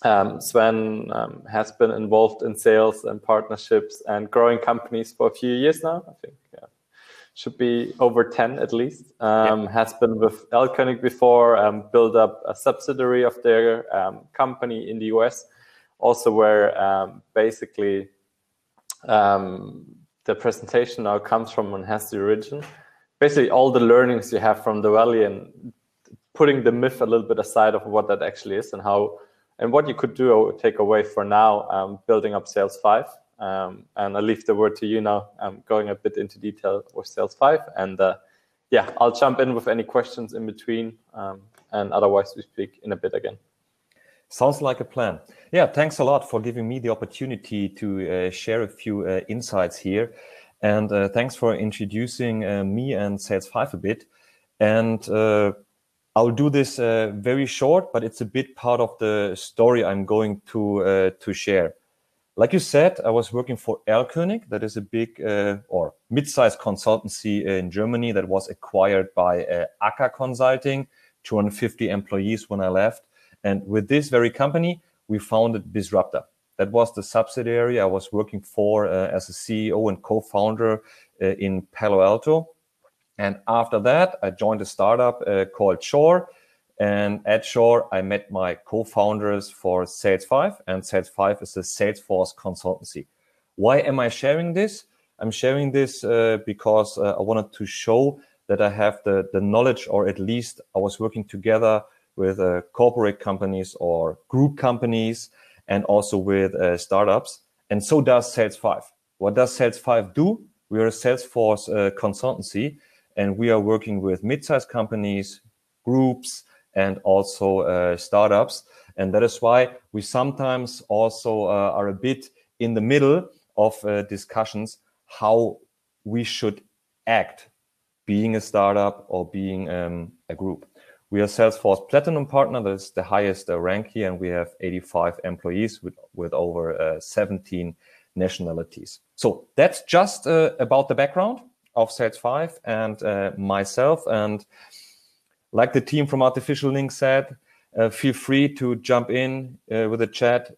Sven has been involved in sales and partnerships and growing companies for a few years now. I think should be over 10 at least. Has been with Elkönig before, built up a subsidiary of their company in the US, also where basically the presentation now comes from and has the origin. Basically all the learnings you have from the Valley and putting the myth a little bit aside of what that actually is and how and what you could do or take away for now, building up Salesfive. And I'll leave the word to you now. I'm going a bit into detail with Salesfive. And yeah, I'll jump in with any questions in between. And otherwise, we speak in a bit again. Sounds like a plan. Yeah, thanks a lot for giving me the opportunity to share a few insights here. And thanks for introducing me and Salesfive a bit. And I'll do this very short, but it's a bit part of the story I'm going to share. Like you said, I was working for Elkönig, that is a big or mid-sized consultancy in Germany that was acquired by AK Consulting, 250 employees when I left. And with this very company, we founded Disruptor. That was the subsidiary I was working for as a CEO and co-founder in Palo Alto. And after that, I joined a startup called Shore. And at Shore, I met my co-founders for Salesfive. And Salesfive is a Salesforce consultancy. Why am I sharing this? I'm sharing this because I wanted to show that I have the knowledge, or at least I was working together with corporate companies or group companies and also with startups. And so does Salesfive. What does Salesfive do? We are a Salesforce consultancy. And we are working with mid-sized companies, groups, and also startups. And that is why we sometimes also are a bit in the middle of discussions how we should act, being a startup or being a group. We are Salesforce Platinum Partner. That's the highest rank here. And we have 85 employees with over 17 nationalities. So that's just about the background of Salesfive and myself. And like the team from Artificial Link said, feel free to jump in with the chat,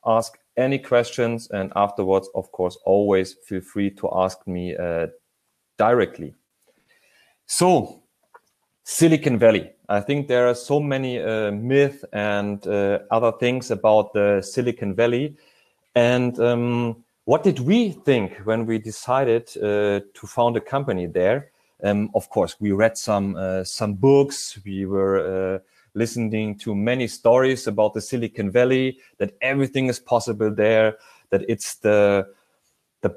ask any questions, and afterwards, of course, always feel free to ask me directly. So, Silicon Valley. I think there are so many myths and other things about the Silicon Valley. And what did we think when we decided to found a company there? Of course, we read some books. We were listening to many stories about the Silicon Valley, that everything is possible there, that it's the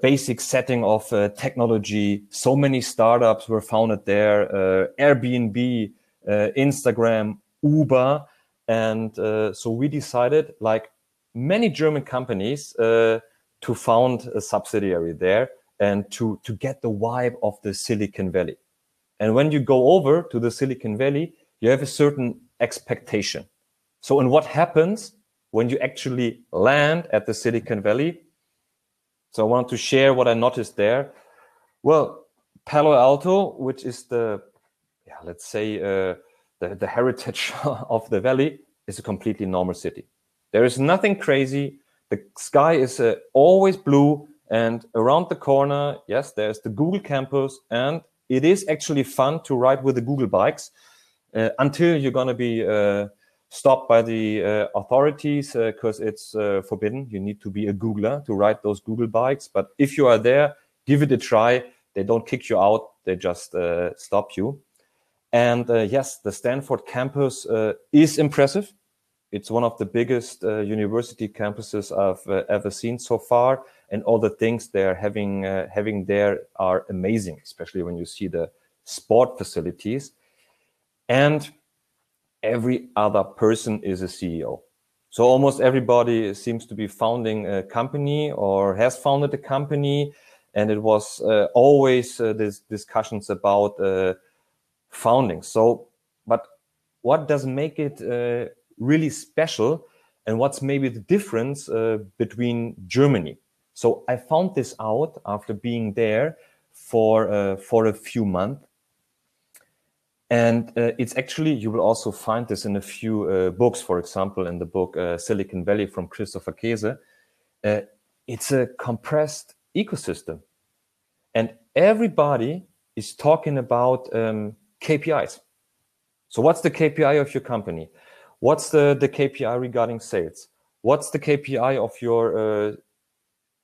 basic setting of technology. So many startups were founded there, Airbnb, Instagram, Uber. And so we decided, like many German companies, to found a subsidiary there and to get the vibe of the Silicon Valley. And when you go over to the Silicon Valley, you have a certain expectation. So, and what happens when you actually land at the Silicon Valley? So I want to share what I noticed there. Well, Palo Alto, which is let's say the heritage of the Valley, is a completely normal city. There is nothing crazy. The sky is always blue, and around the corner, yes, there's the Google campus, and it is actually fun to ride with the Google bikes until you're going to be stopped by the authorities because it's forbidden. You need to be a Googler to ride those Google bikes. But if you are there, give it a try. They don't kick you out. They just stop you. And yes, the Stanford campus is impressive. It's one of the biggest university campuses I've ever seen so far. And all the things they're having there are amazing, especially when you see the sport facilities. And every other person is a CEO. So almost everybody seems to be founding a company or has founded a company. And it was always these discussions about founding. So, but what does make it really special, and what's maybe the difference between Germany? So I found this out after being there for a few months. And it's actually, you will also find this in a few books, for example, in the book Silicon Valley from Christopher Kese. It's a compressed ecosystem. And everybody is talking about KPIs. So what's the KPI of your company? What's the KPI regarding sales? What's the KPI of your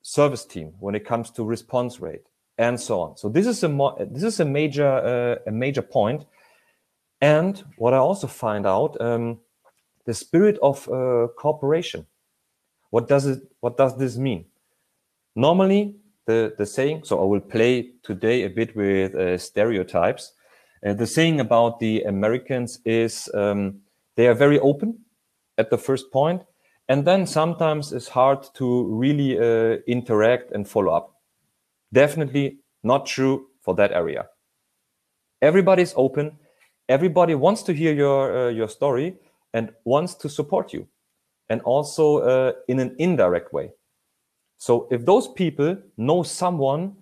service team when it comes to response rate, and so on? So this is a major point. And what I also find out, the spirit of cooperation. What does this mean? Normally, the saying. So I will play today a bit with stereotypes. The saying about the Americans is they are very open at the first point, and then sometimes it's hard to really interact and follow up. Definitely not true for that area. Everybody's open. Everybody wants to hear your story and wants to support you, and also in an indirect way. So if those people know someone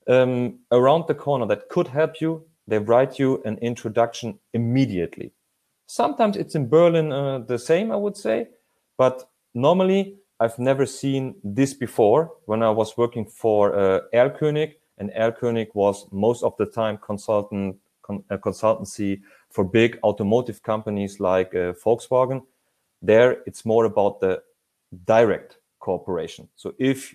around the corner that could help you, they write you an introduction immediately. Sometimes it's in Berlin the same, I would say, but normally I've never seen this before when I was working for Erlkönig, and Erlkönig was most of the time consultancy for big automotive companies like Volkswagen. There it's more about the direct cooperation. So if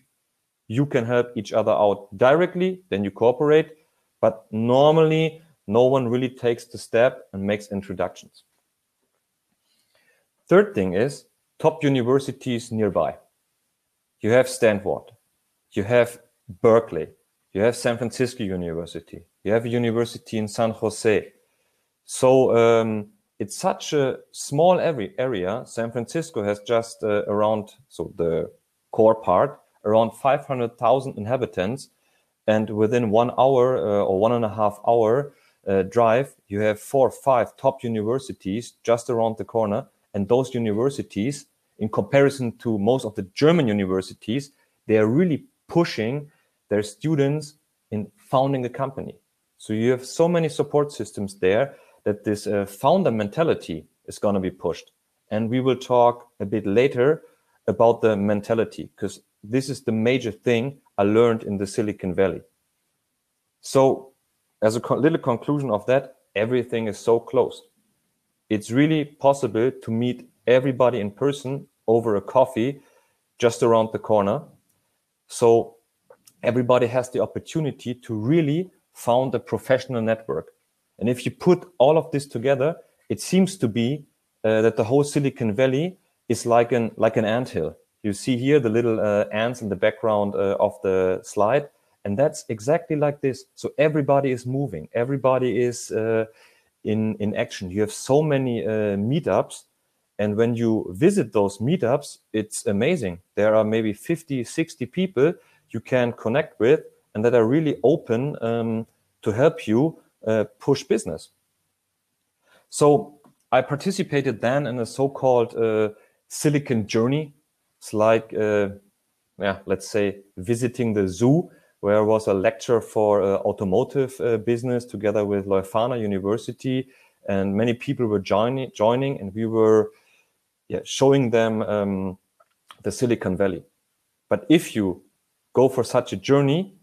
you can help each other out directly, then you cooperate. But normally, no one really takes the step and makes introductions. Third thing is top universities nearby. You have Stanford, you have Berkeley, you have San Francisco University, you have a university in San Jose. So it's such a small area. San Francisco has just around, so the core part, around 500,000 inhabitants. And within 1 hour or 1.5 hour drive, you have 4 or 5 top universities just around the corner. And those universities, in comparison to most of the German universities, they are really pushing their students in founding a company. So you have so many support systems there that this founder mentality is going to be pushed. And we will talk a bit later about the mentality, because this is the major thing I learned in the Silicon Valley. So as a little conclusion of that, everything is so close. It's really possible to meet everybody in person over a coffee just around the corner. So everybody has the opportunity to really found a professional network. And if you put all of this together, it seems to be that the whole Silicon Valley is like an anthill. You see here the little ants in the background of the slide, and that's exactly like this. So everybody is moving, everybody is in action. You have so many meetups, and when you visit those meetups, it's amazing. There are maybe 50, 60 people you can connect with, and that are really open to help you push business. So I participated then in a so-called Silicon Journey. It's like, let's say, visiting the zoo, where I was a lecturer for automotive business together with Leuphana University, and many people were joining, and we were showing them the Silicon Valley. But if you go for such a journey,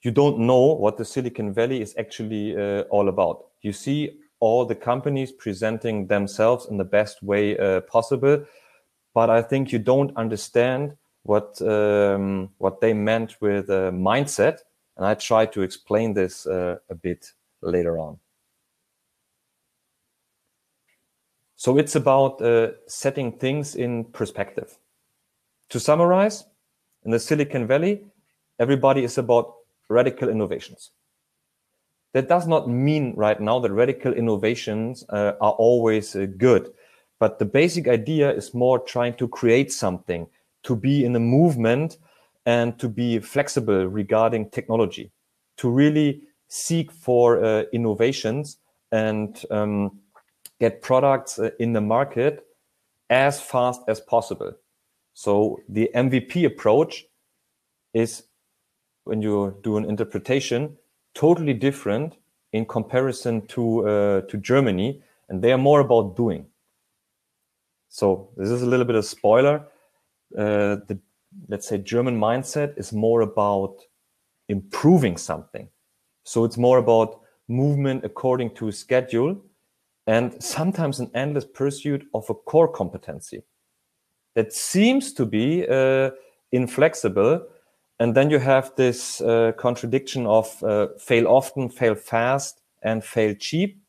you don't know what the Silicon Valley is actually all about. You see all the companies presenting themselves in the best way possible, but I think you don't understand what they meant with mindset, and I try to explain this a bit later on. So it's about setting things in perspective. To summarize, in the Silicon Valley, everybody is about radical innovations. That does not mean right now that radical innovations are always good, but the basic idea is more trying to create something, to be in a movement, and to be flexible regarding technology, to really seek for innovations and get products in the market as fast as possible. So the MVP approach is, when you do an interpretation, totally different in comparison to Germany, and they are more about doing. So this is a little bit of spoiler. The, let's say, German mindset is more about improving something. So it's more about movement according to a schedule, and sometimes an endless pursuit of a core competency that seems to be inflexible. And then you have this contradiction of fail often, fail fast, and fail cheap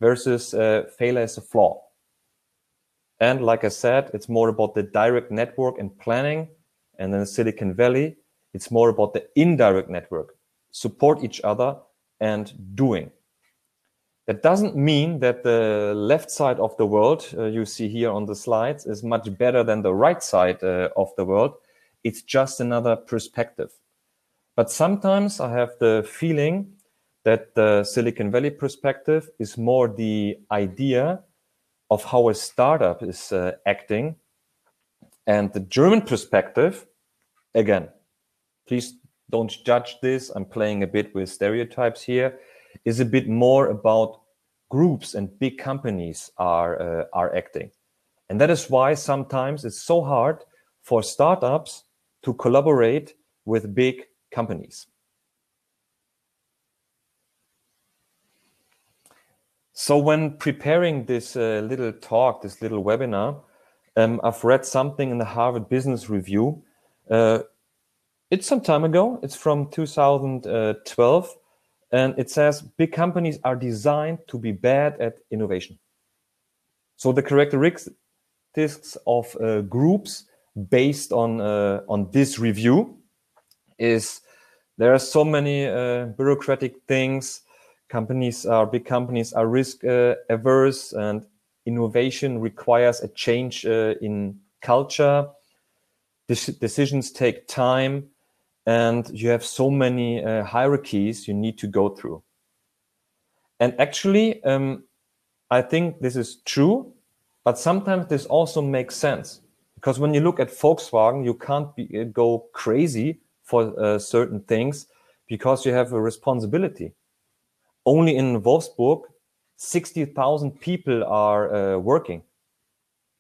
versus failure as a flaw. And like I said, it's more about the direct network and planning. And then Silicon Valley, it's more about the indirect network, support each other and doing. That doesn't mean that the left side of the world you see here on the slides is much better than the right side of the world. It's just another perspective. But sometimes I have the feeling that the Silicon Valley perspective is more the idea of how a startup is acting. And the German perspective, again, please don't judge this, I'm playing a bit with stereotypes here, is a bit more about groups and big companies are acting. And that is why sometimes it's so hard for startups to collaborate with big companies. So when preparing this little talk, this little webinar, I've read something in the Harvard Business Review. It's some time ago. It's from 2012. And it says big companies are designed to be bad at innovation. So the characteristics of groups based on this review is there are so many bureaucratic things. Big companies are risk averse, and innovation requires a change in culture. Decisions take time, and you have so many hierarchies you need to go through. And actually, I think this is true, but sometimes this also makes sense. Because when you look at Volkswagen, you can't go crazy for certain things because you have a responsibility. Only in Wolfsburg, 60,000 people are working.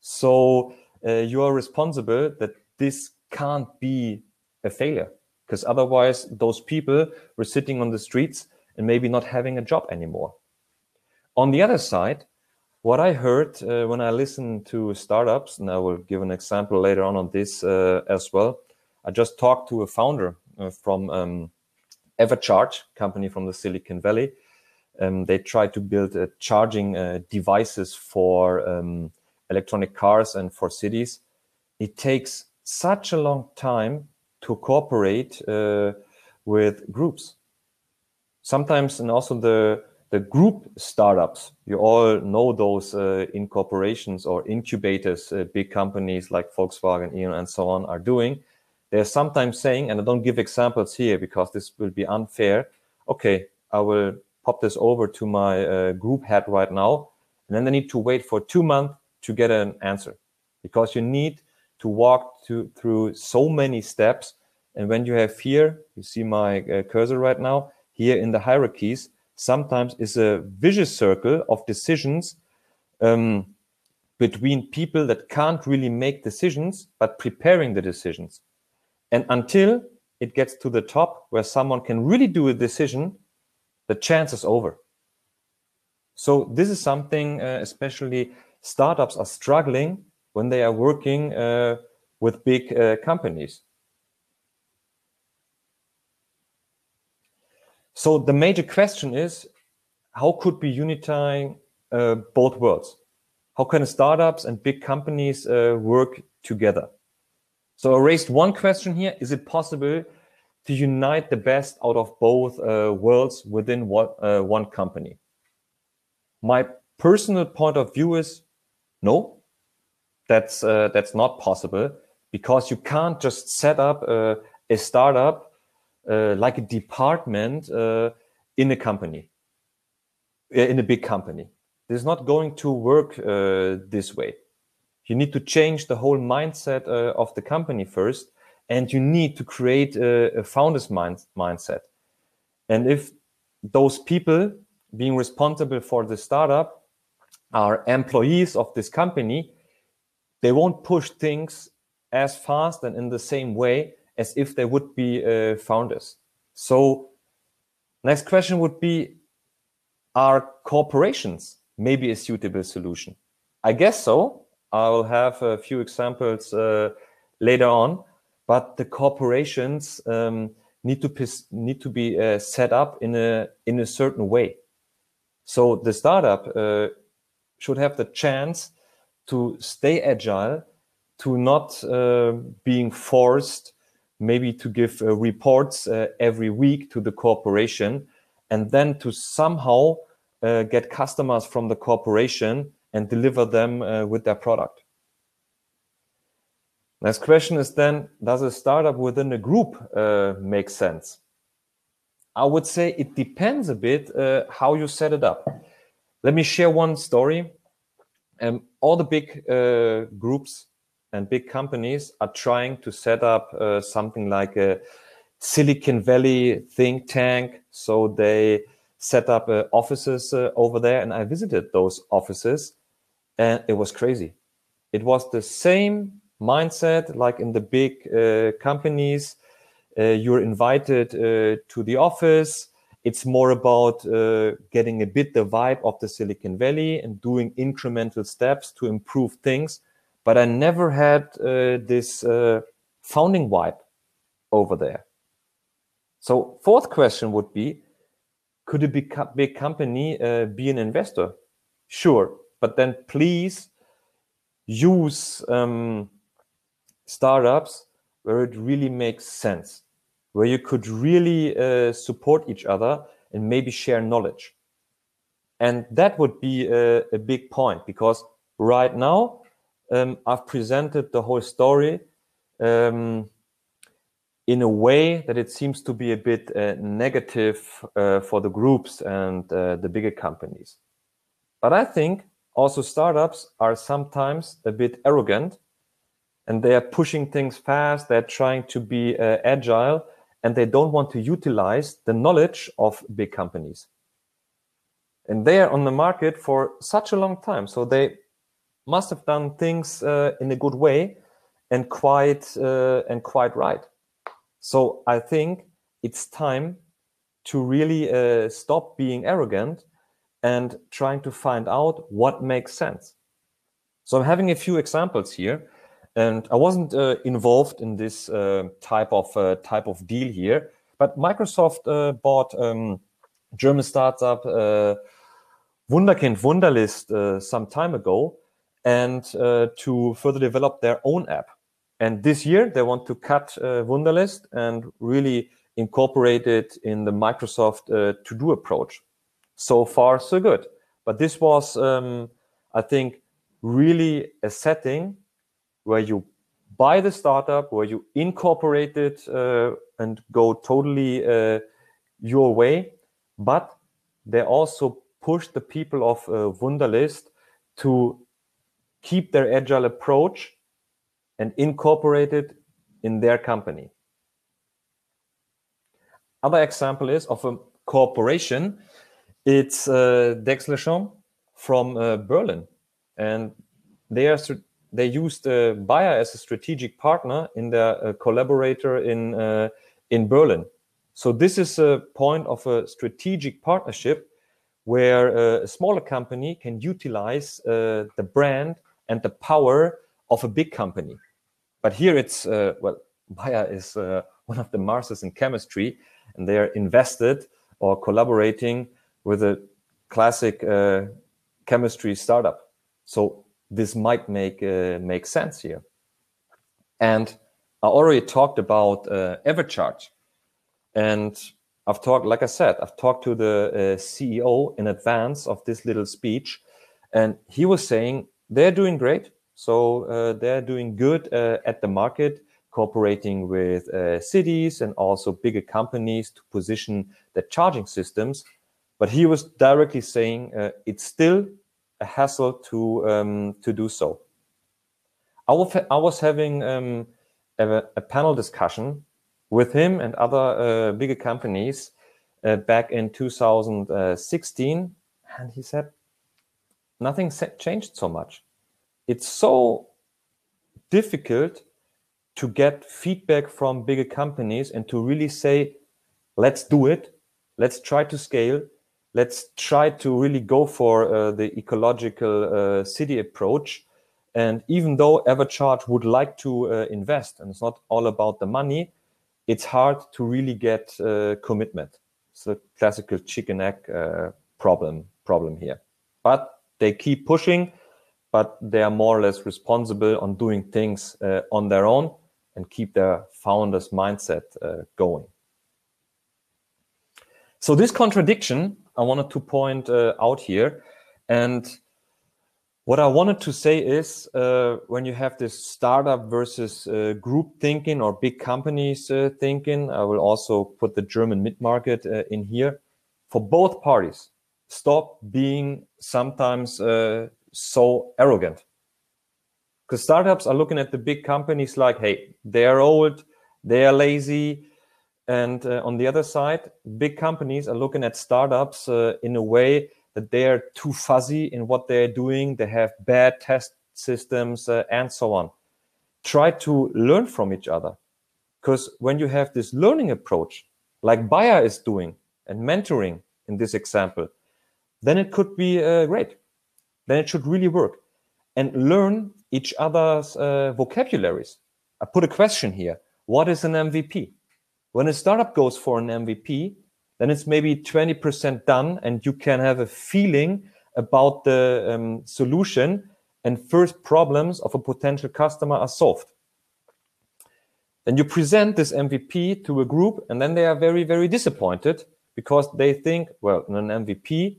So you are responsible that this can't be a failure, because otherwise those people were sitting on the streets and maybe not having a job anymore. On the other side, what I heard when I listened to startups, and I will give an example later on this as well. I just talked to a founder from Evercharge, company from the Silicon Valley. They try to build charging devices for electronic cars and for cities. It takes such a long time to cooperate with groups. Sometimes, and also the group startups, you all know those incorporations or incubators big companies like Volkswagen, E.ON, and so on are doing. They're sometimes saying, and I don't give examples here because this will be unfair, okay, I will pop this over to my group head right now, and then they need to wait for 2 months to get an answer, because you need to walk through so many steps. And when you have here, you see my cursor right now, here in the hierarchies, sometimes is a vicious circle of decisions between people that can't really make decisions, but preparing the decisions. And until it gets to the top where someone can really do a decision, the chance is over. So this is something especially startups are struggling when they are working with big companies. So the major question is, how could we unify both worlds? How can startups and big companies work together? So I raised one question here. Is it possible to unite the best out of both worlds within one company? My personal point of view is no, that's not possible, because you can't just set up a startup like a department in a company, in a big company. This is not going to work this way. You need to change the whole mindset of the company first, and you need to create a founder's mindset. And if those people being responsible for the startup are employees of this company, they won't push things as fast and in the same way as if they would be founders. So next question would be, are corporations maybe a suitable solution? I guess so. I will have a few examples later on, but the corporations need to be set up in a certain way. So the startup should have the chance to stay agile, to not being forced maybe to give reports every week to the corporation, and then to somehow get customers from the corporation and deliver them with their product. Next question is then, does a startup within a group make sense? I would say it depends a bit how you set it up. Let me share one story. All the big groups and big companies are trying to set up something like a Silicon Valley think tank. So they set up offices over there, and I visited those offices, and it was crazy. It was the same mindset like in the big companies. You're invited to the office. It's more about getting a bit the vibe of the Silicon Valley and doing incremental steps to improve things. But I never had this founding vibe over there. So fourth question would be, could a big company be an investor? Sure, but then please use startups where it really makes sense, where you could really support each other and maybe share knowledge. And that would be a big point, because right now I've presented the whole story in a way that it seems to be a bit negative for the groups and the bigger companies. But I think also startups are sometimes a bit arrogant, and they are pushing things fast. They're trying to be agile, and they don't want to utilize the knowledge of big companies. And they are on the market for such a long time, so they must have done things in a good way and quite right. So I think it's time to really stop being arrogant and trying to find out what makes sense. So I'm having a few examples here, and I wasn't involved in this type of deal here, but Microsoft bought German startup Wunderkind Wunderlist some time ago, and to further develop their own app. And this year they want to cut Wunderlist and really incorporate it in the Microsoft to-do approach. So far, so good. But this was, I think, really a setting where you buy the startup, where you incorporate it and go totally your way. But they also push the people of Wunderlist to keep their agile approach and incorporate it in their company. Other example is of a corporation. It's Dexlechon from Berlin, and they used Bayer as a strategic partner in their collaborator in Berlin. So this is a point of a strategic partnership where a smaller company can utilize the brand and the power of a big company. But here it's, well, Bayer is one of the masters in chemistry, and they are invested or collaborating with a classic chemistry startup. So this might make sense here. And I already talked about Evercharge. And I've talked, like I said, I've talked to the CEO in advance of this little speech, and he was saying they're doing great. So they're doing good at the market, cooperating with cities and also bigger companies to position the charging systems. But he was directly saying it's still a hassle to do so. I was having a panel discussion with him and other bigger companies back in 2016, and he said, nothing changed so much. It's so difficult to get feedback from bigger companies and to really say, let's do it, let's try to scale, let's try to really go for the ecological city approach. And even though Evercharge would like to invest, and it's not all about the money, it's hard to really get commitment. It's a classical chicken egg problem here. But they keep pushing, but they are more or less responsible on doing things on their own and keep their founders' mindset going. So this contradiction I wanted to point out here. And what I wanted to say is when you have this startup versus group thinking or big companies thinking, I will also put the German mid-market in here. For both parties, stop being sometimes so arrogant. Because startups are looking at the big companies like, hey, they are old, they are lazy. And on the other side, big companies are looking at startups in a way that they are too fuzzy in what they're doing. They have bad test systems and so on. Try to learn from each other. Because when you have this learning approach, like Bayer is doing and mentoring in this example, then it could be great. Then it should really work. And learn each other's vocabularies. I put a question here. What is an MVP? When a startup goes for an MVP, then it's maybe 20% done and you can have a feeling about the solution and first problems of a potential customer are solved. Then you present this MVP to a group and then they are very, very disappointed because they think, well, in an MVP,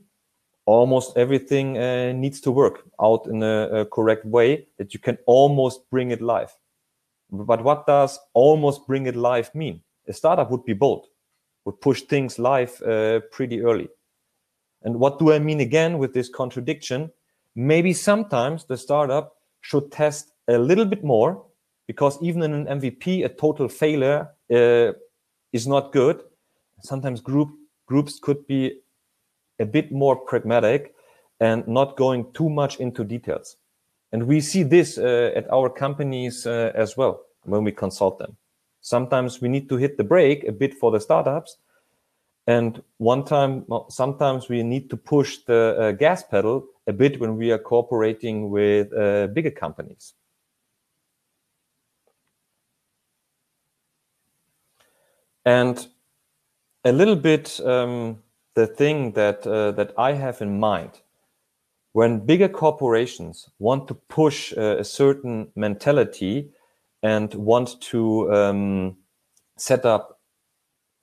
almost everything needs to work out in a correct way that you can almost bring it live. But what does almost bring it live mean? A startup would be bold, would push things live pretty early. And what do I mean again with this contradiction? Maybe sometimes the startup should test a little bit more because even in an MVP, a total failure is not good. Sometimes groups could be a bit more pragmatic and not going too much into details. And we see this at our companies as well when we consult them. Sometimes we need to hit the brake a bit for the startups. And sometimes we need to push the gas pedal a bit when we are cooperating with bigger companies. And a little bit the thing that I have in mind, when bigger corporations want to push a certain mentality and want to set up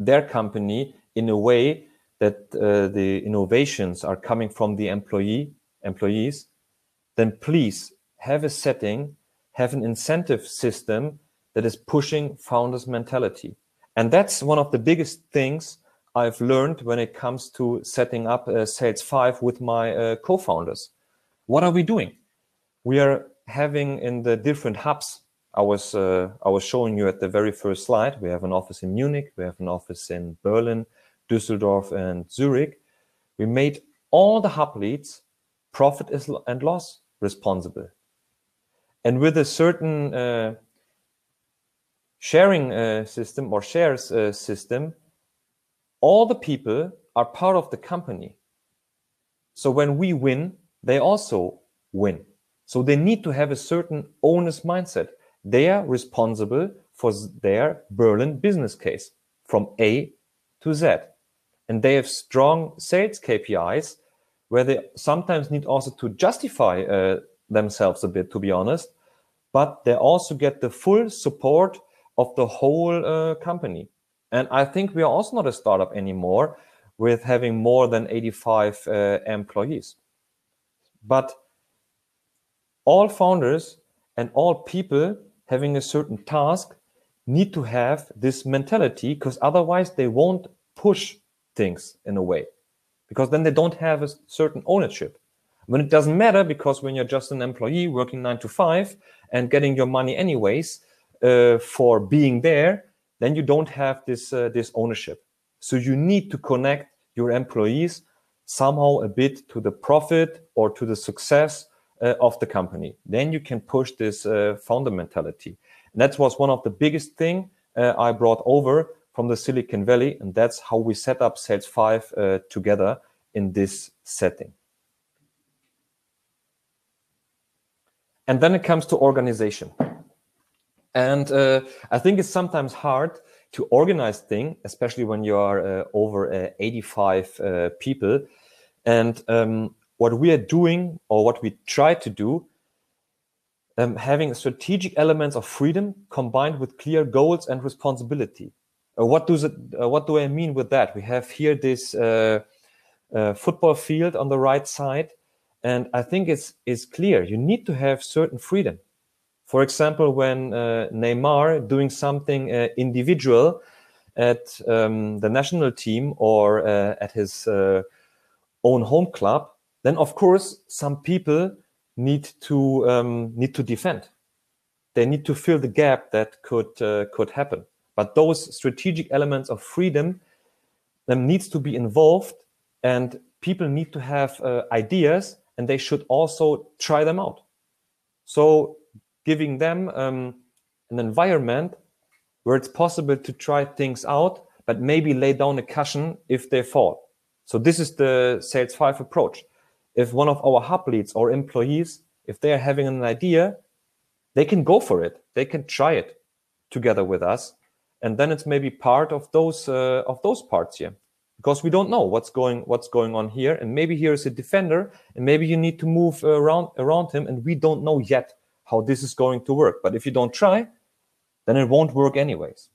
their company in a way that the innovations are coming from the employees, then please have a setting, have an incentive system that is pushing founders' mentality. And that's one of the biggest things I've learned when it comes to setting up Salesfive with my co-founders. What are we doing? We are having in the different hubs. I was showing you at the very first slide. We have an office in Munich, we have an office in Berlin, Düsseldorf, and Zurich. We made all the hub leads profit and loss responsible. And with a certain sharing system or shares system, all the people are part of the company. So when we win, they also win. So they need to have a certain owner's mindset. They are responsible for their Berlin business case from A to Z. And they have strong sales KPIs where they sometimes need also to justify themselves a bit, to be honest, but they also get the full support of the whole company. And I think we are also not a startup anymore with having more than 85 employees. But all founders and all people having a certain task need to have this mentality, because otherwise they won't push things in a way, because then they don't have a certain ownership. When it doesn't matter, because when you're just an employee working 9 to 5 and getting your money anyways for being there, then you don't have this ownership. So you need to connect your employees somehow a bit to the profit or to the success of the company. Then you can push this founder mentality. And that was one of the biggest thing I brought over from the Silicon Valley. And that's how we set up Salesfive together in this setting. And then it comes to organization. And I think it's sometimes hard to organize things, especially when you are over 85 people. And what we are doing, or what we try to do, having strategic elements of freedom combined with clear goals and responsibility. What do I mean with that? We have here this football field on the right side. And I think it's clear. You need to have certain freedom. For example, when Neymar doing something individual at the national team or at his own home club, then of course some people need to defend. They need to fill the gap that could happen. But those strategic elements of freedom needs to be involved, and people need to have ideas, and they should also try them out. So giving them an environment where it's possible to try things out, but maybe lay down a cushion if they fall. So this is the Salesfive approach. If one of our hub leads or employees, if they are having an idea, they can go for it. They can try it together with us. And then it's maybe part of those parts here. Because we don't know what's going on here. And maybe here is a defender, and maybe you need to move around him, and we don't know yet how this is going to work. But if you don't try, then it won't work anyways.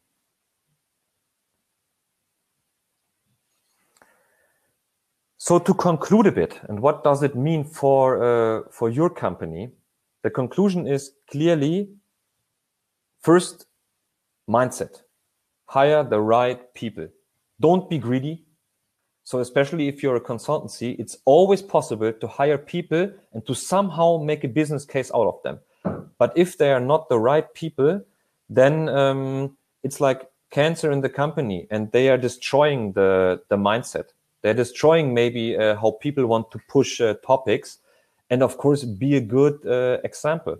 So to conclude a bit, and what does it mean for your company? The conclusion is clearly, first, mindset. Hire the right people. Don't be greedy. So especially if you're a consultancy, it's always possible to hire people and to somehow make a business case out of them. But if they are not the right people, then it's like cancer in the company, and they are destroying the mindset. They're destroying maybe how people want to push topics. And of course, be a good example.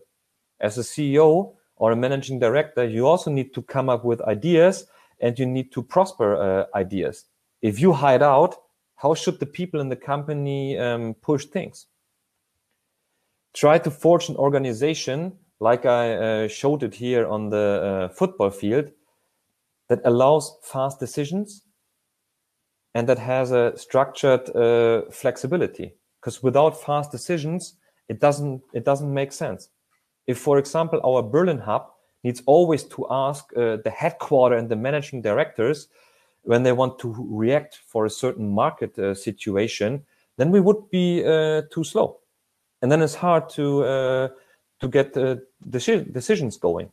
As a CEO or a managing director, you also need to come up with ideas, and you need to prosper ideas. If you hide out, how should the people in the company push things? Try to forge an organization, like I showed it here on the football field, that allows fast decisions and that has a structured flexibility. Because without fast decisions, it doesn't make sense. If, for example, our Berlin hub needs always to ask the headquarter and the managing directors when they want to react for a certain market situation, then we would be too slow. And then it's hard to get decisions going.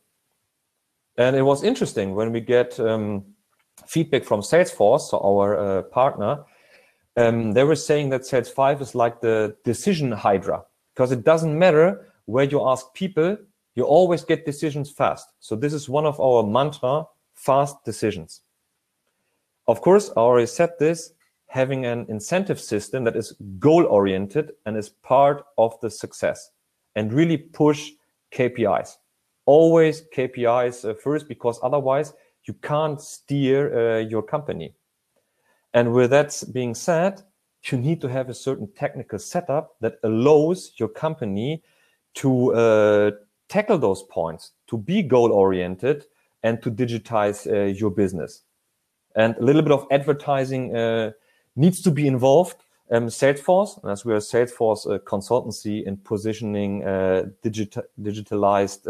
And it was interesting when we get feedback from Salesforce, so our partner. They were saying that Salesfive is like the decision hydra, because it doesn't matter where you ask people, you always get decisions fast. So this is one of our mantra, fast decisions. Of course, I already said this, having an incentive system that is goal-oriented and is part of the success, and really push KPIs. Always KPIs first, because otherwise you can't steer your company. And with that being said, you need to have a certain technical setup that allows your company to tackle those points, to be goal-oriented, and to digitize your business. And a little bit of advertising needs to be involved. Salesforce, as we are Salesforce consultancy in positioning digitalized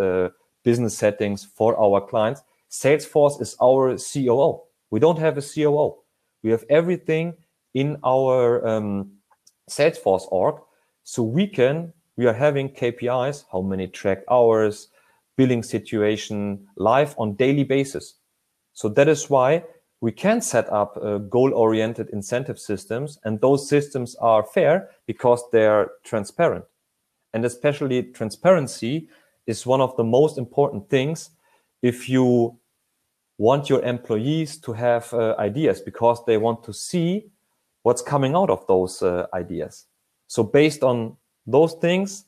business settings for our clients, Salesforce is our COO. We don't have a COO. We have everything in our Salesforce org. So we are having KPIs, how many track hours, billing situation, live on daily basis. So that is why we can set up goal-oriented incentive systems, and those systems are fair because they're transparent. And especially transparency is one of the most important things if you want your employees to have ideas because they want to see what's coming out of those ideas. So based on those things,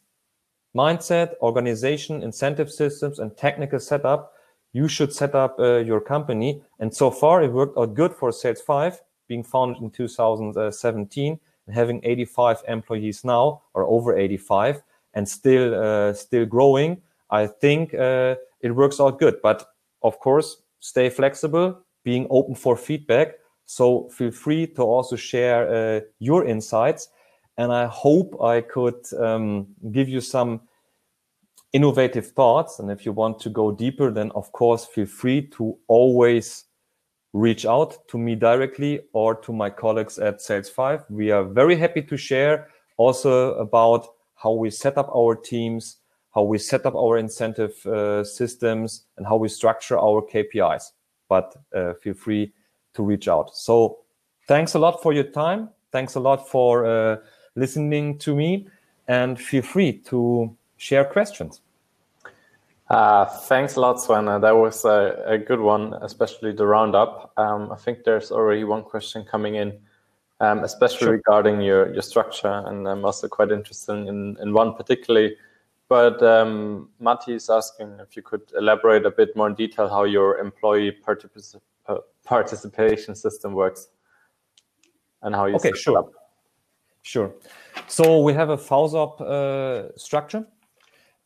mindset, organization, incentive systems, and technical setup, you should set up your company. And so far, it worked out good for Salesfive, being founded in 2017 and having 85 employees now, or over 85, and still growing. I think it works out good. But of course, stay flexible, being open for feedback. So feel free to also share your insights. And I hope I could give you some innovative thoughts. And if you want to go deeper, then of course, feel free to always reach out to me directly or to my colleagues at Salesfive. We are very happy to share also about how we set up our teams, how we set up our incentive systems, and how we structure our KPIs. But feel free to reach out. So thanks a lot for your time. Thanks a lot for listening to me, and feel free to share questions. Thanks a lot, Sven. That was a good one, especially the roundup. I think there's already one question coming in, especially regarding your structure, and I'm also quite interested in one particularly. But Matti is asking if you could elaborate a bit more in detail how your employee participation system works and how you set it up. Sure. So we have a Followup structure,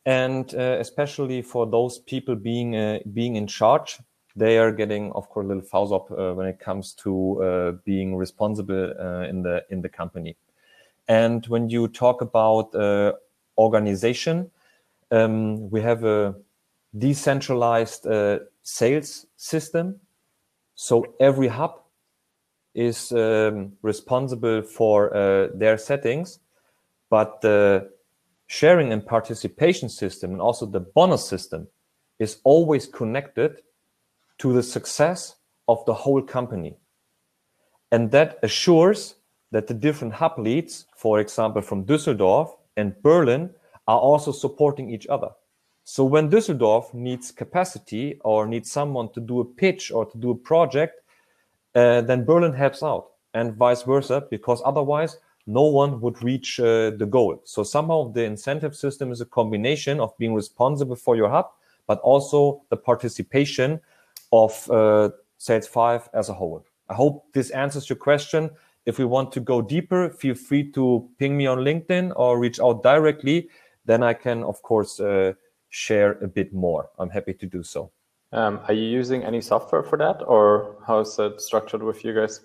and especially for those people being in charge, they are getting, of course, a little Followup when it comes to being responsible in the company. And when you talk about organization, we have a decentralized sales system. So every hub is responsible for their settings, but the sharing and participation system and also the bonus system is always connected to the success of the whole company. And that assures that the different hub leads, for example, from Düsseldorf and Berlin, are also supporting each other. So when Düsseldorf needs capacity or needs someone to do a pitch or to do a project, then Berlin helps out, and vice versa, because otherwise no one would reach the goal. So somehow the incentive system is a combination of being responsible for your hub, but also the participation of Salesfive as a whole. I hope this answers your question. If we want to go deeper, feel free to ping me on LinkedIn or reach out directly. Then I can, of course, share a bit more. I'm happy to do so. Are you using any software for that, or how is that structured with you guys?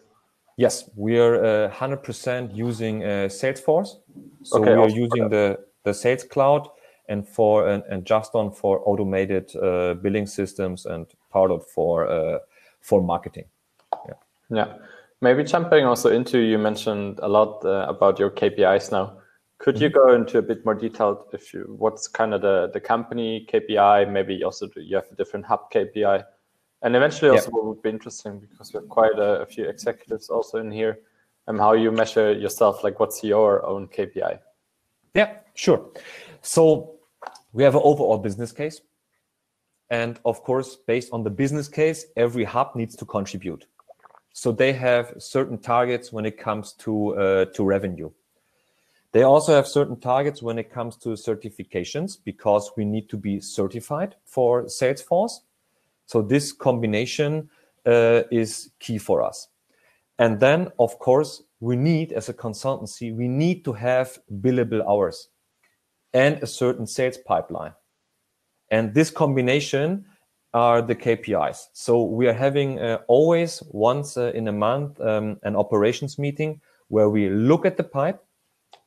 Yes, we are 100% using Salesforce. So we are using the Sales Cloud and Juston for automated billing systems and Powder for marketing. Yeah. Maybe jumping also into, you mentioned a lot about your KPIs now. Could you go into a bit more detail what's kind of the company KPI? Maybe also you have a different hub KPI, and eventually also what would be interesting, because we have quite a few executives also in here, and how you measure yourself, like what's your own KPI? Yeah, sure. So we have an overall business case, and of course, based on the business case, every hub needs to contribute. So they have certain targets when it comes to revenue. They also have certain targets when it comes to certifications, because we need to be certified for Salesforce. So this combination is key for us. And then, of course, we need, as a consultancy, we need to have billable hours and a certain sales pipeline. And this combination are the KPIs. So we are having always once in a month an operations meeting where we look at the pipe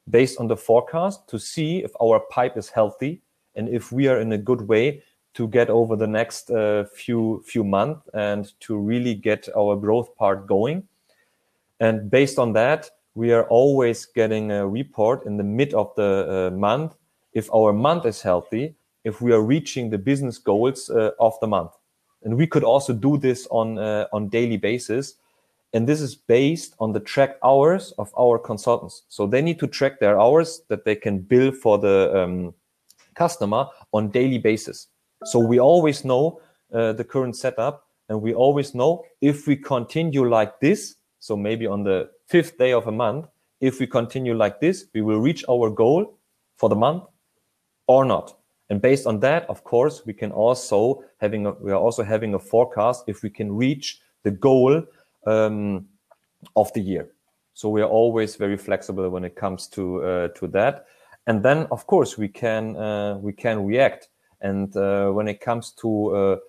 based on the forecast to see if our pipe is healthy and if we are in a good way to get over the next few months and to really get our growth part going. And based on that, we are always getting a report in the mid of the month if our month is healthy, if we are reaching the business goals of the month. And we could also do this on daily basis. And this is based on the tracked hours of our consultants. So they need to track their hours that they can bill for the customer on daily basis. So we always know the current setup and we always know if we continue like this, so maybe on the 5th day of a month, if we continue like this, we will reach our goal for the month or not. And based on that, of course, we are also having a forecast if we can reach the goal of the year. So we are always very flexible when it comes to that. And then, of course, we can react. And when it comes to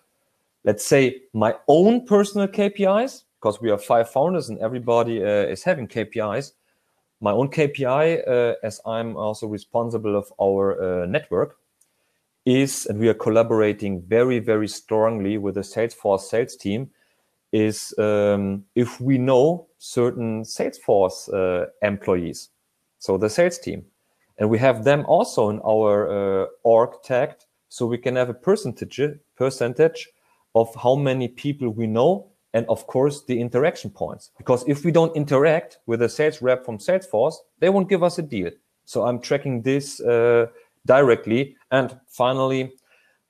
let's say my own personal KPIs, because we are 5 founders and everybody is having KPIs. My own KPI, as I'm also responsible of our network, is, and we are collaborating very, very strongly with the Salesforce sales team, is if we know certain Salesforce employees, so the sales team, and we have them also in our org tagged, so we can have a percentage of how many people we know, and of course the interaction points. Because if we don't interact with a sales rep from Salesforce, they won't give us a deal. So I'm tracking this directly. And finally,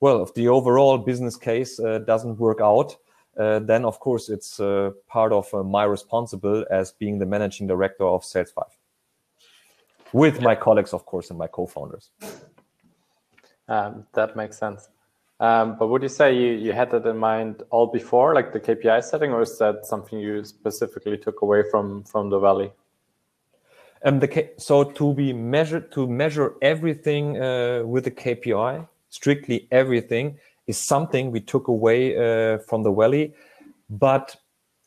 well, if the overall business case doesn't work out, then of course it's part of my responsible as being the managing director of Salesfive, with my colleagues, of course, and my co-founders. That makes sense. But would you say you had that in mind all before, like the KPI setting, or is that something you specifically took away from the Valley? So to measure everything with the KPI, strictly everything, is something we took away from the Valley. But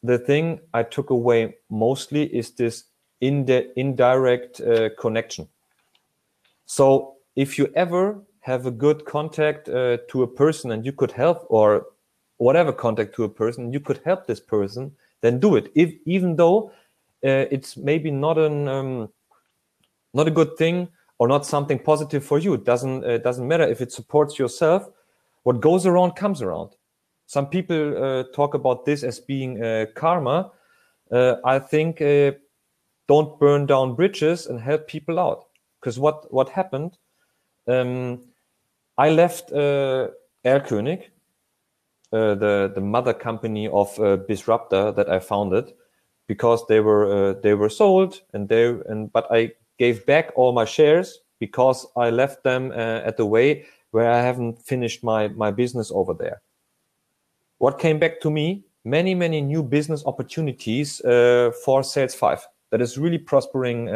the thing I took away mostly is this indirect connection. So if you ever have a good contact to a person and you could help, or whatever contact to a person, you could help this person, then do it. Even though it's maybe not a good thing or not something positive for you. It doesn't matter if it supports yourself. What goes around comes around. Some people talk about this as being karma. I think don't burn down bridges and help people out. Because what happened? I left Erlkönig, the mother company of Disruptor that I founded, because they were sold, but I gave back all my shares because I left them at the way where I haven't finished my business over there. What came back to me? Many new business opportunities for Salesfive that is really prospering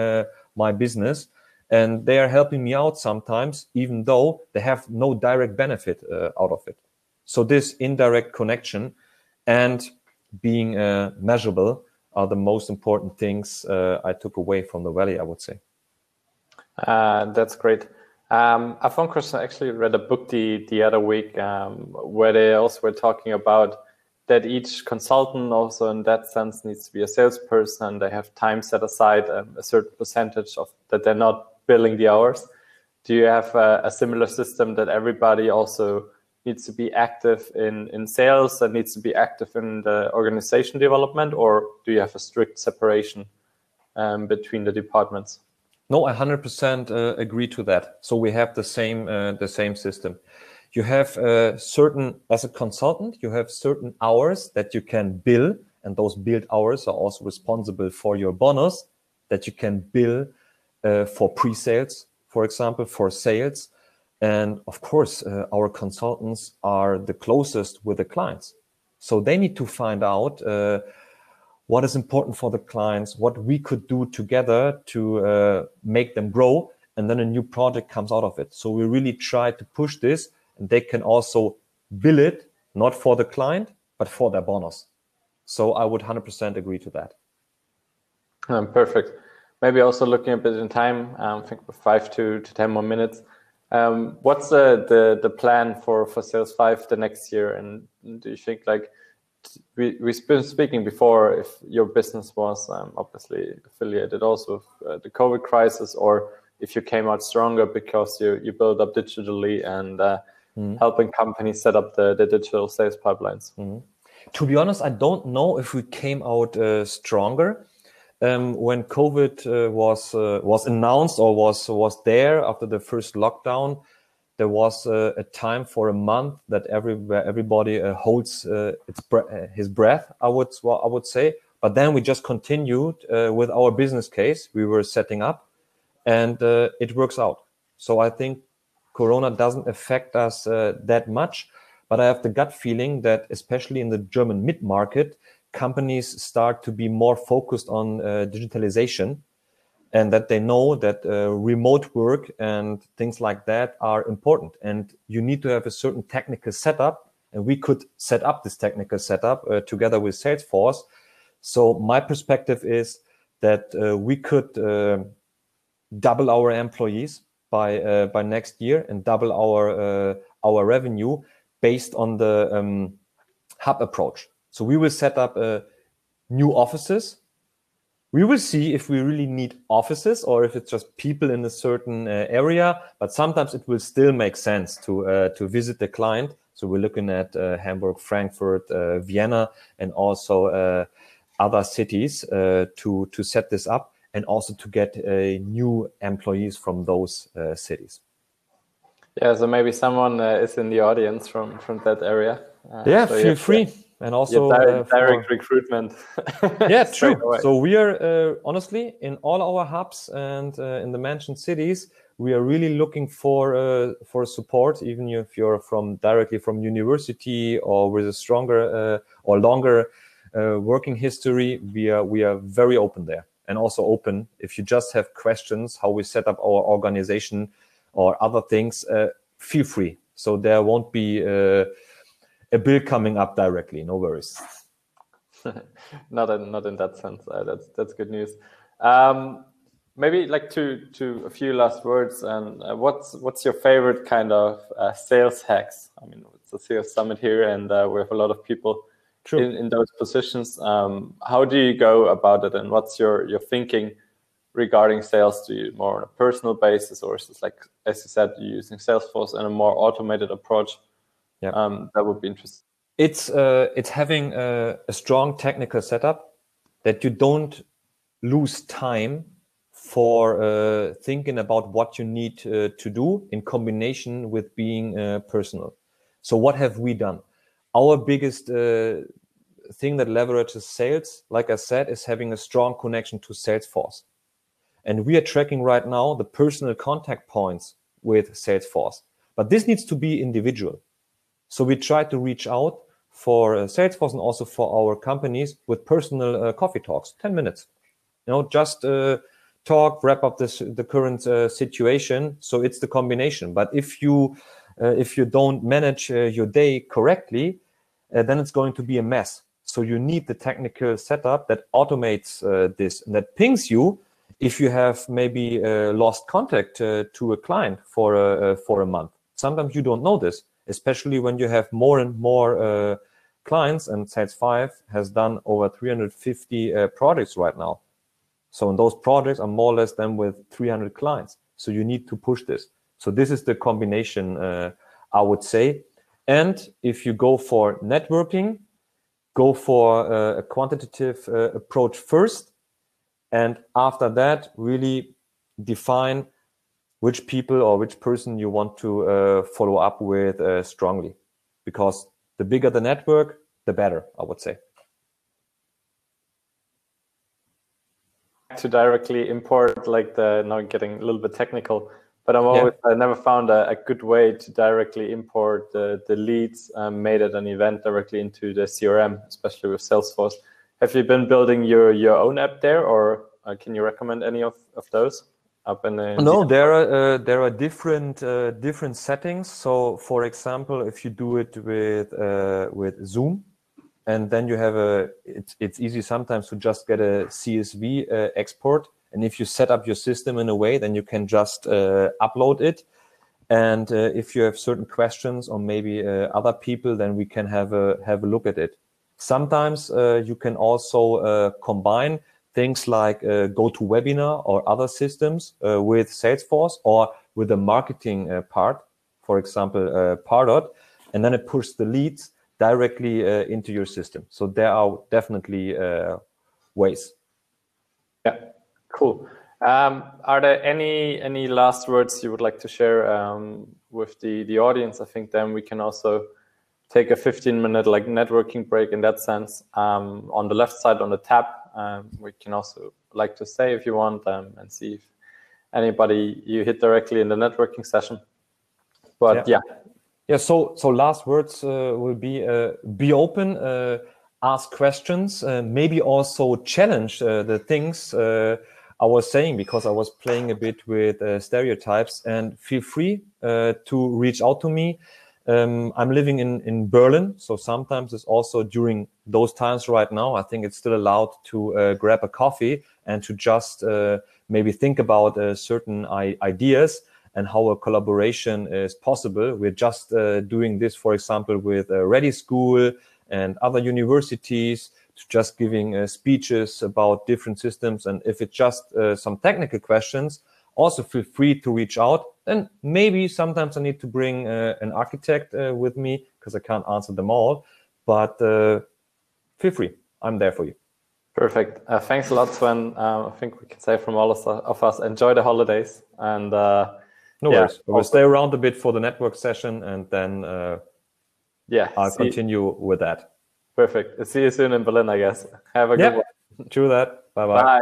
my business. And they are helping me out sometimes, even though they have no direct benefit out of it. So this indirect connection and being measurable are the most important things I took away from the Valley, I would say. That's great. I found Christian actually read a book the other week where they also were talking about that each consultant also in that sense needs to be a salesperson. They have time set aside, a certain percentage of that they're not billing the hours. Do you have a similar system that everybody also needs to be active in sales and needs to be active in the organization development, or do you have a strict separation between the departments? No, I 100% agree to that. So we have the same system. You have as a consultant, you have certain hours that you can bill, and those billed hours are also responsible for your bonus that you can bill for pre-sales, for example, for sales. And of course, our consultants are the closest with the clients. So they need to find out what is important for the clients, what we could do together to make them grow, and then a new project comes out of it. So we really try to push this, and they can also bill it, not for the client, but for their bonus. So I would 100% agree to that. Perfect. Maybe also looking a bit in time, I think 5 to 10 more minutes. What's the plan for Salesfive the next year? And do you think, like, we've been speaking before, if your business was obviously affiliated also with the COVID crisis, or if you came out stronger because you built up digitally and helping companies set up the digital sales pipelines? To be honest, I don't know if we came out stronger. When COVID was announced or was there after the first lockdown, there was a time for a month that everybody holds his breath, I would say. But then we just continued with our business case we were setting up, and it works out. So I think Corona doesn't affect us that much, but I have the gut feeling that especially in the German mid-market, companies start to be more focused on digitalization, and that they know that remote work and things like that are important. And you need to have a certain technical setup, and we could set up this technical setup together with Salesforce. So my perspective is that we could double our employees by next year and double our revenue based on the hub approach. So we will set up new offices. We will see if we really need offices or if it's just people in a certain area, but sometimes it will still make sense to visit the client. So we're looking at Hamburg, Frankfurt, Vienna, and also other cities to set this up, and also to get new employees from those cities. Yeah, so maybe someone is in the audience from that area. Yeah, so feel free. And also direct recruitment. Yeah, true. So we are honestly in all our hubs and in the mentioned cities, we are really looking for support, even if you're directly from university or with a stronger or longer working history. We are very open there, and also open if you just have questions how we set up our organization or other things. Feel free. So there won't be a bill coming up directly. No worries. not in that sense. That's good news. Maybe like to a few last words. And what's your favorite kind of sales hacks? I mean, it's a sales summit here, and we have a lot of people in those positions. How do you go about it, and what's your thinking regarding sales? Do you more on a personal basis, or is it like, as you said, you're using Salesforce and a more automated approach? Yeah, that would be interesting. It's having a strong technical setup that you don't lose time for thinking about what you need to do in combination with being personal. So what have we done? Our biggest thing that leverages sales, like I said, is having a strong connection to Salesforce. And we are tracking right now the personal contact points with Salesforce. But this needs to be individual. So we try to reach out for Salesforce and also for our companies with personal coffee talks, 10 minutes. Just talk, wrap up the current situation. So it's the combination. But if you don't manage your day correctly, then it's going to be a mess. So you need the technical setup that automates this and that pings you if you have maybe lost contact to a client for a month. Sometimes you don't know this, especially when you have more and more clients, and Salesfive has done over 350 projects right now. So in those projects are more or less than with 300 clients. So you need to push this. So this is the combination, I would say. And if you go for networking, go for a quantitative approach first. And after that, really define which people or which person you want to follow up with strongly. Because the bigger the network, the better, I would say. To directly import, like now getting a little bit technical, but I never found a good way to directly import the leads made at an event directly into the CRM, especially with Salesforce. Have you been building your own app there, or can you recommend any of those? No, there are different settings. So, for example, if you do it with Zoom, and then you have it's easy sometimes to just get a CSV export. And if you set up your system in a way, then you can just upload it. And if you have certain questions or maybe other people, then we can have a look at it. Sometimes you can also combine things like GoToWebinar or other systems with Salesforce or with the marketing part, for example, Pardot, and then it pushes the leads directly into your system. So there are definitely ways. Yeah, cool. Are there any last words you would like to share with the audience? I think then we can also take a 15-minute like networking break in that sense. On the left side on the tab, we can also like to say if you want and see if anybody you hit directly in the networking session. But yeah. So last words will be open, ask questions, maybe also challenge the things I was saying, because I was playing a bit with stereotypes, and feel free to reach out to me. I'm living in Berlin, so sometimes it's also during those times right now, I think it's still allowed to grab a coffee and to just maybe think about certain ideas and how a collaboration is possible. We're just doing this, for example, with Ready School and other universities, just giving speeches about different systems. And if it's just some technical questions, also feel free to reach out. And maybe sometimes I need to bring an architect with me because I can't answer them all. But feel free. I'm there for you. Perfect. Thanks a lot, Sven. I think we can say from all of us, enjoy the holidays. And no worries. We'll stay around a bit for the network session, and then I'll continue with that. Perfect. See you soon in Berlin, I guess. Have a good one. True that. Bye-bye. Bye.